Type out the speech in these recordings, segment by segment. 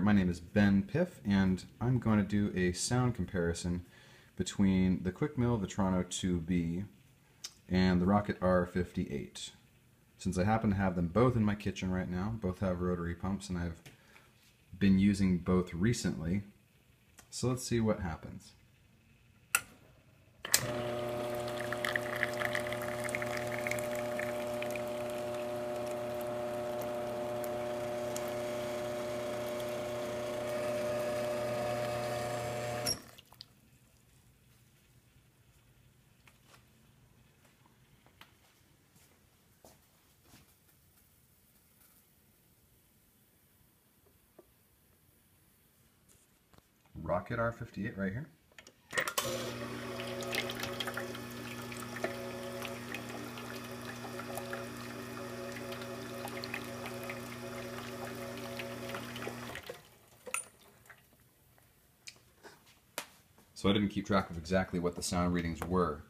My name is Ben Piff, and I'm going to do a sound comparison between the Quickmill Vetrano 2B and the Rocket R58. Since I happen to have them both in my kitchen right now, both have rotary pumps, and I've been using both recently, so let's see what happens. Rocket R58 right here. So I didn't keep track of exactly what the sound readings were,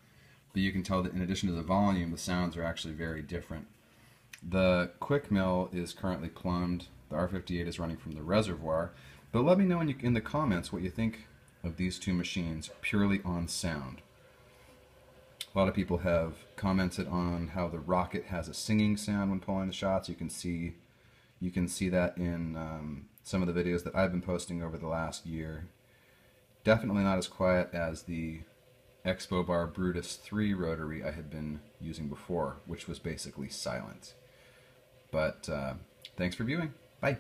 but you can tell that in addition to the volume, the sounds are actually very different. The Quickmill is currently plumbed, the R58 is running from the reservoir, but let me know in the comments what you think of these two machines purely on sound. A lot of people have commented on how the Rocket has a singing sound when pulling the shots. You can see that in some of the videos that I've been posting over the last year. Definitely not as quiet as the Expo Bar Brutus 3 rotary I had been using before, which was basically silent. But thanks for viewing. Bye.